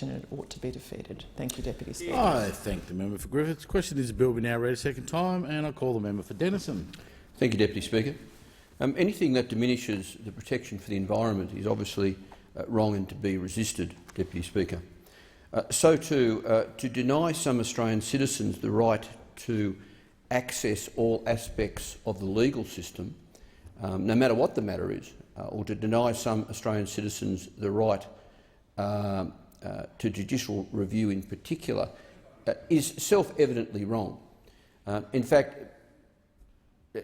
it ought to be defeated. Thank you, Deputy Speaker. I thank the member for Griffiths. Question is the bill be now read a second time, and I call the member for Denison. Thank you, Deputy Speaker. Anything that diminishes the protection for the environment is obviously wrong and to be resisted, Deputy Speaker. So to deny some Australian citizens the right to access all aspects of the legal system, no matter what the matter is, or to deny some Australian citizens the right to judicial review in particular, is self-evidently wrong. In fact,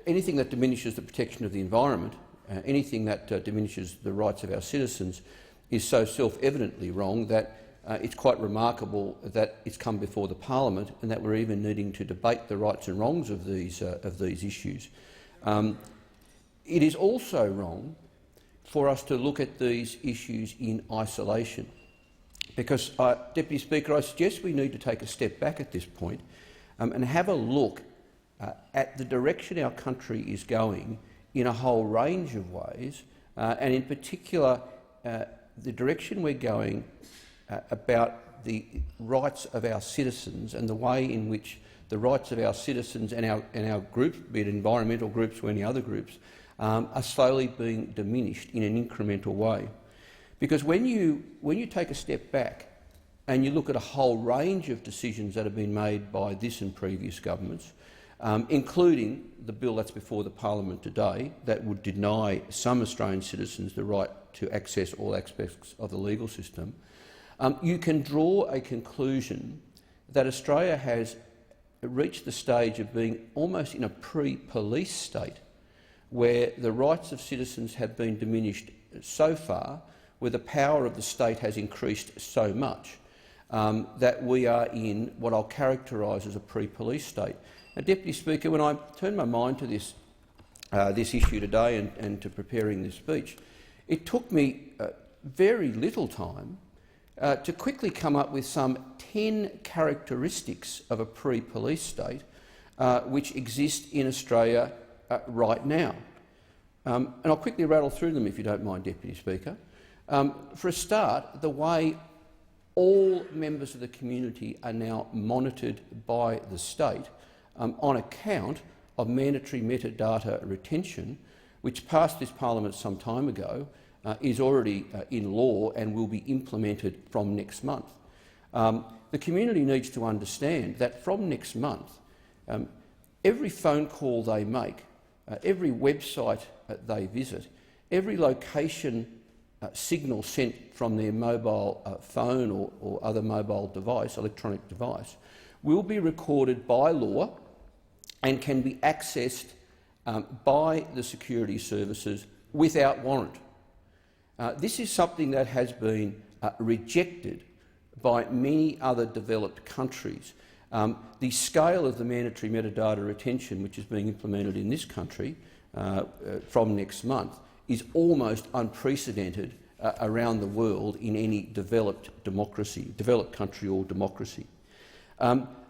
anything that diminishes the protection of the environment, anything that diminishes the rights of our citizens is so self-evidently wrong that it's quite remarkable that it's come before the parliament and that we're even needing to debate the rights and wrongs of these issues. It is also wrong for us to look at these issues in isolation, because, Deputy Speaker, I suggest we need to take a step back at this point and have a look at the direction our country is going in a whole range of ways, and in particular the direction we're going about the rights of our citizens and the way in which the rights of our citizens and our groups, be it environmental groups or any other groups, are slowly being diminished in an incremental way. Because when you take a step back and you look at a whole range of decisions that have been made by this and previous governments, including the bill that's before the parliament today that would deny some Australian citizens the right to access all aspects of the legal system, you can draw a conclusion that Australia has reached the stage of being almost in a pre-police state, where the rights of citizens have been diminished so far, where the power of the state has increased so much, that we are in what I'll characterise as a pre-police state. Now, Deputy Speaker, when I turned my mind to this issue today and to preparing this speech, it took me very little time to quickly come up with some 10 characteristics of a pre-police state which exist in Australia right now. And I'll quickly rattle through them if you don't mind, Deputy Speaker. For a start, the way all members of the community are now monitored by the state on account of mandatory metadata retention, which passed this parliament some time ago, is already in law and will be implemented from next month. The community needs to understand that from next month, every phone call they make, every website they visit, every location signal sent from their mobile phone or other mobile device, electronic device, will be recorded by law and can be accessed by the security services without warrant. This is something that has been rejected by many other developed countries. The scale of the mandatory metadata retention which is being implemented in this country from next month is almost unprecedented around the world in any developed country or democracy.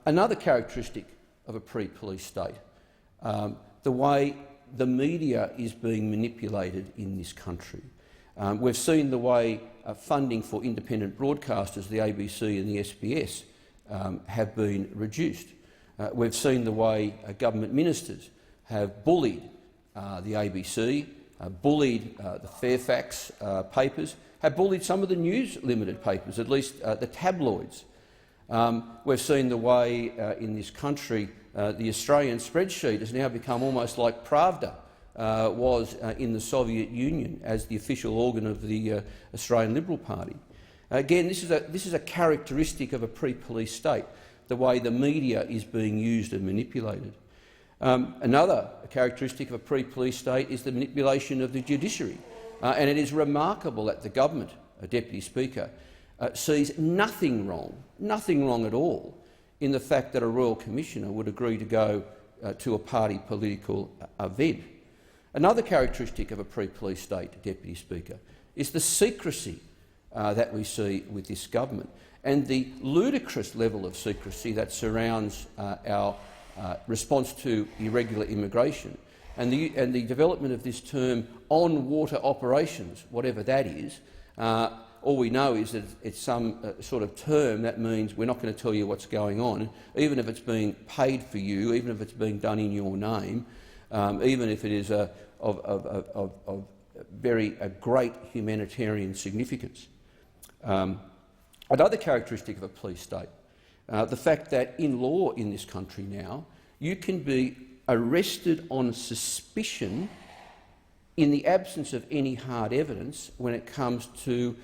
Another characteristic of a pre-police state, the way the media is being manipulated in this country. We've seen the way funding for independent broadcasters, the ABC and the SBS, have been reduced. We've seen the way government ministers have bullied the ABC, bullied the Fairfax papers, have bullied some of the News Limited papers, at least the tabloids. We've seen the way in this country the Australian spreadsheet has now become almost like Pravda was in the Soviet Union as the official organ of the Australian Liberal Party. Again, this is a characteristic of a pre-police state, the way the media is being used and manipulated. Another characteristic of a pre-police state is the manipulation of the judiciary, and it is remarkable that the government, Deputy Speaker, sees nothing wrong at all in the fact that a Royal Commissioner would agree to go to a party political event. Another characteristic of a pre-police state, Deputy Speaker, is the secrecy that we see with this government and the ludicrous level of secrecy that surrounds our response to irregular immigration and the development of this term on-water operations, whatever that is, All we know is that it's some sort of term that means we're not going to tell you what's going on, even if it's being paid for you, even if it's being done in your name, even if it is of very great humanitarian significance. Another characteristic of a police state, the fact that in law in this country now, you can be arrested on suspicion in the absence of any hard evidence when it comes to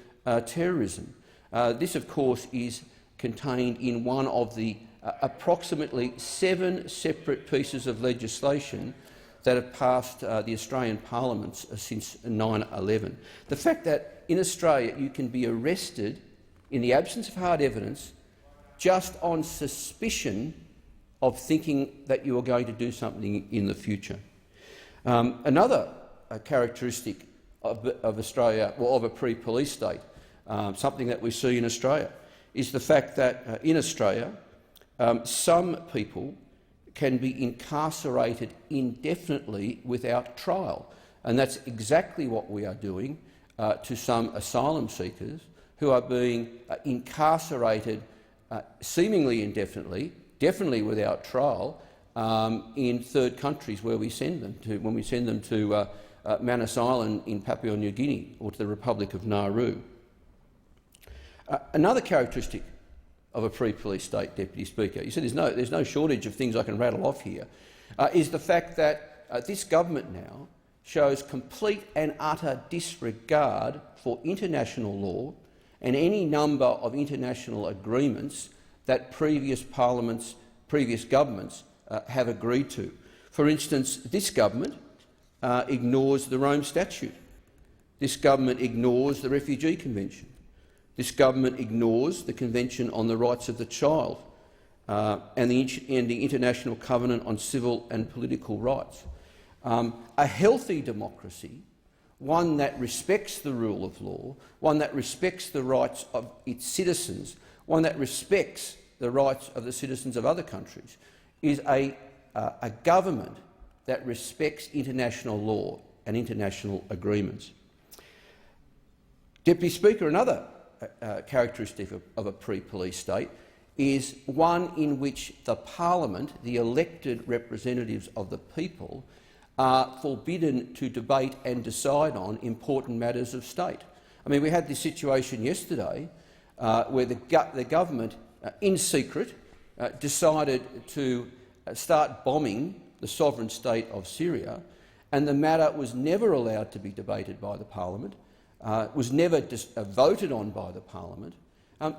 terrorism. This, of course, is contained in one of the approximately 7 separate pieces of legislation that have passed the Australian Parliament since 9/11. The fact that in Australia you can be arrested in the absence of hard evidence just on suspicion of thinking that you are going to do something in the future. Another characteristic of Australia, well, of a pre-police state, something that we see in Australia, is the fact that in Australia some people can be incarcerated indefinitely without trial. And that's exactly what we are doing to some asylum seekers who are being incarcerated seemingly indefinitely, definitely without trial, in third countries where we send them to, when we send them to Manus Island in Papua New Guinea or to the Republic of Nauru. Another characteristic of a pre-police state, Deputy Speaker, you said there's no shortage of things I can rattle off here, is the fact that this government now shows complete and utter disregard for international law and any number of international agreements that previous governments have agreed to. For instance, this government ignores the Rome Statute. This government ignores the Refugee Convention. This government ignores the Convention on the Rights of the Child and the International Covenant on Civil and Political Rights. A healthy democracy, one that respects the rule of law, one that respects the rights of its citizens, one that respects the rights of the citizens of other countries, is a government that respects international law and international agreements. Deputy Speaker, another characteristic of a pre-police state is one in which the Parliament, the elected representatives of the people, are forbidden to debate and decide on important matters of state. I mean, we had this situation yesterday where the government, in secret, decided to start bombing the sovereign state of Syria, and the matter was never allowed to be debated by the Parliament, was never voted on by the Parliament.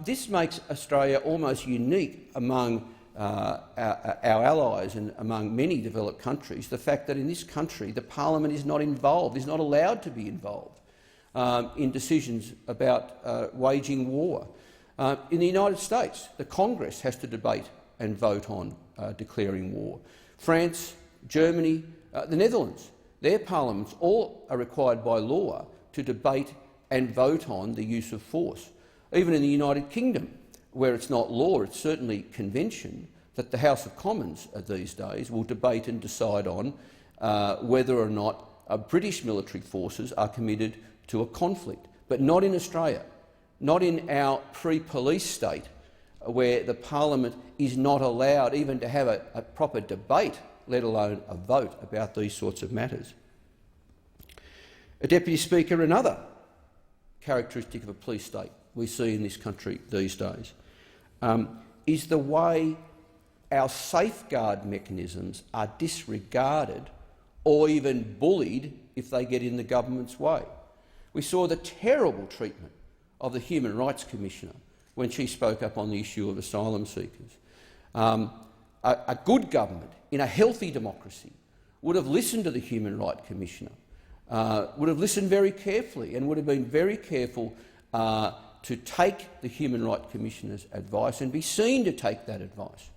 This makes Australia almost unique among our allies and among many developed countries, the fact that in this country the Parliament is not involved, is not allowed to be involved in decisions about waging war. In the United States, the Congress has to debate and vote on declaring war. France, Germany, the Netherlands, their parliaments all are required by law to debate and vote on the use of force. Even in the United Kingdom, where it's not law, it's certainly convention, that the House of Commons these days will debate and decide on whether or not British military forces are committed to a conflict. But not in Australia, not in our pre-police state, where the Parliament is not allowed even to have a proper debate, let alone a vote about these sorts of matters. Deputy Speaker, another characteristic of a police state we see in this country these days is the way our safeguard mechanisms are disregarded or even bullied if they get in the government's way. We saw the terrible treatment of the Human Rights Commissioner when she spoke up on the issue of asylum seekers. A good government in a healthy democracy would have listened to the Human Rights Commissioner, would have listened very carefully and would have been very careful to take the Human Rights Commissioner's advice and be seen to take that advice.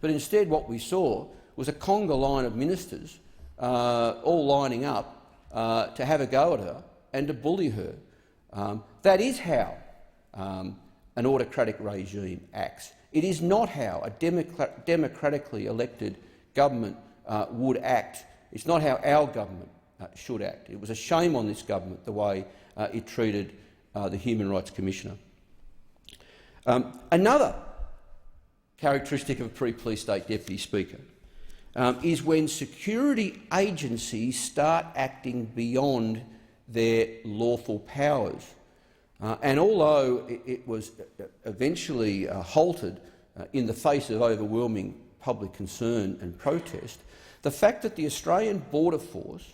But instead what we saw was a conga line of ministers all lining up to have a go at her and to bully her. That is how an autocratic regime acts. It is not how a democratically elected government would act. It's not how our government should act. It was a shame on this government the way it treated the Human Rights Commissioner. Another characteristic of a pre-police state, Deputy Speaker, is when security agencies start acting beyond their lawful powers. And although it was eventually halted in the face of overwhelming public concern and protest, the fact that the Australian Border Force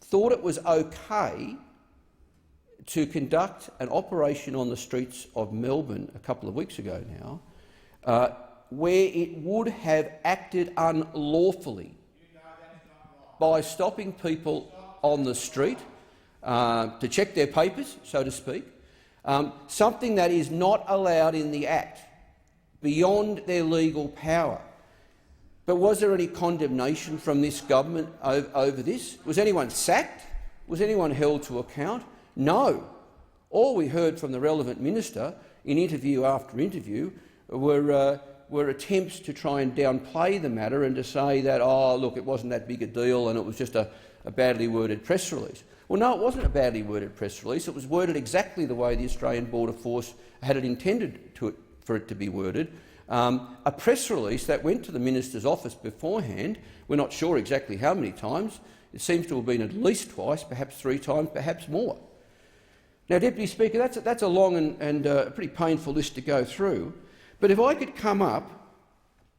thought it was okay to conduct an operation on the streets of Melbourne a couple of weeks ago now, where it would have acted unlawfully by stopping people on the street to check their papers, so to speak, something that is not allowed in the Act, beyond their legal power. But was there any condemnation from this government over this? Was anyone sacked? Was anyone held to account? No. All we heard from the relevant minister in interview after interview were attempts to try and downplay the matter and to say that, oh, look, it wasn't that big a deal and it was just a badly worded press release. Well, no, it wasn't a badly worded press release. It was worded exactly the way the Australian Border Force had it intended for it to be worded. A press release that went to the minister's office beforehand. We're not sure exactly how many times. It seems to have been at least twice, perhaps 3 times, perhaps more. Now, Deputy Speaker, that's a long and a pretty painful list to go through. But if I could come up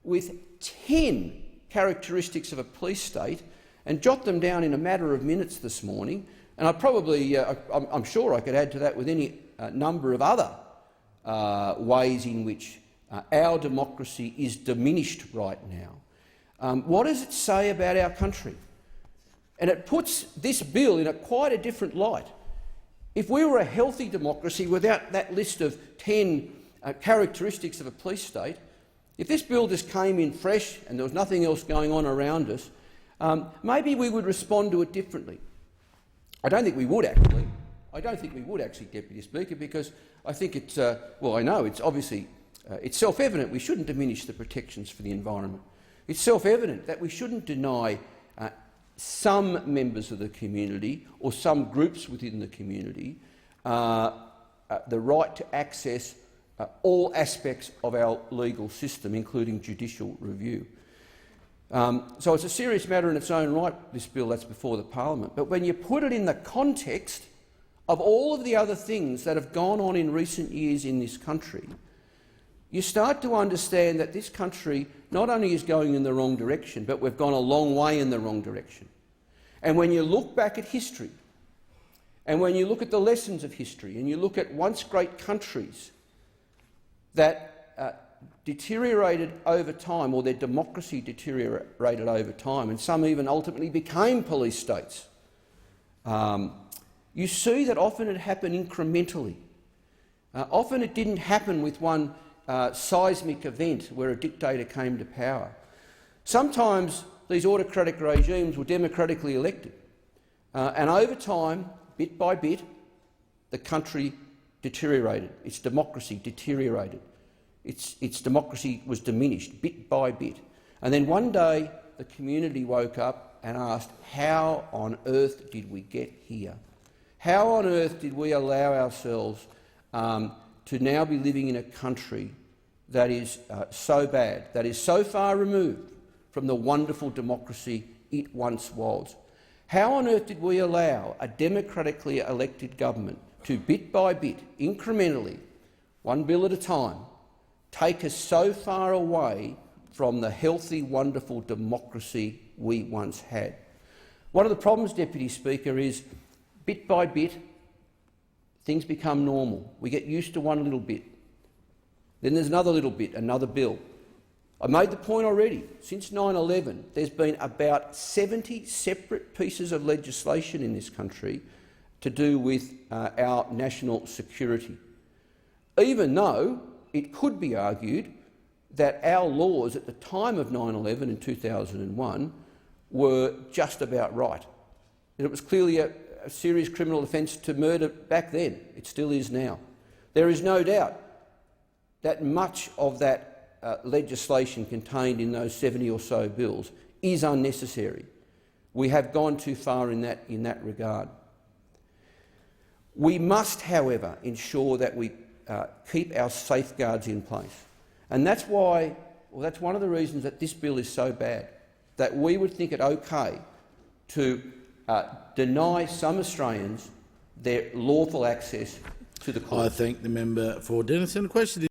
with 10 characteristics of a police state and jot them down in a matter of minutes this morning, and I'm sure I could add to that with any number of other ways in which our democracy is diminished right now. What does it say about our country? And it puts this bill in quite a different light. If we were a healthy democracy without that list of 10 characteristics of a police state, if this bill just came in fresh and there was nothing else going on around us, maybe we would respond to it differently. I don't think we would actually. I don't think we would actually, Deputy Speaker, because I think it's well, I know it's obviously it's self-evident we shouldn't diminish the protections for the environment. It's self-evident that we shouldn't deny some members of the community or some groups within the community the right to access all aspects of our legal system, including judicial review. So it's a serious matter in its own right, this bill that's before the parliament. But when you put it in the context of all of the other things that have gone on in recent years in this country, you start to understand that this country not only is going in the wrong direction, but we've gone a long way in the wrong direction. And when you look back at history, and when you look at the lessons of history, and you look at once great countries that deteriorated over time, or their democracy deteriorated over time, and some even ultimately became police states, you see that often it happened incrementally. Often it didn't happen with one seismic event where a dictator came to power. Sometimes these autocratic regimes were democratically elected, and over time, bit by bit, the country deteriorated, its democracy deteriorated, its democracy was diminished bit by bit. And then one day the community woke up and asked, how on earth did we get here? How on earth did we allow ourselves to now be living in a country that is so bad, that is so far removed from the wonderful democracy it once was? How on earth did we allow a democratically elected government to, bit by bit, incrementally, one bill at a time, take us so far away from the healthy, wonderful democracy we once had? One of the problems, Deputy Speaker, is bit by bit things become normal. We get used to one little bit. Then there's another little bit, another bill. I made the point already. Since 9/11, there's been about 70 separate pieces of legislation in this country to do with our national security, even though it could be argued that our laws at the time of 9/11 in 2001 were just about right. It was clearly a serious criminal offence to murder back then. It still is now. There is no doubt that much of that legislation contained in those 70 or so bills is unnecessary. We have gone too far in that regard. We must, however, ensure that we keep our safeguards in place. And that's why, well, that's one of the reasons that this bill is so bad, that we would think it okay to deny some Australians their lawful access to the court. I thank the member for Denison. The question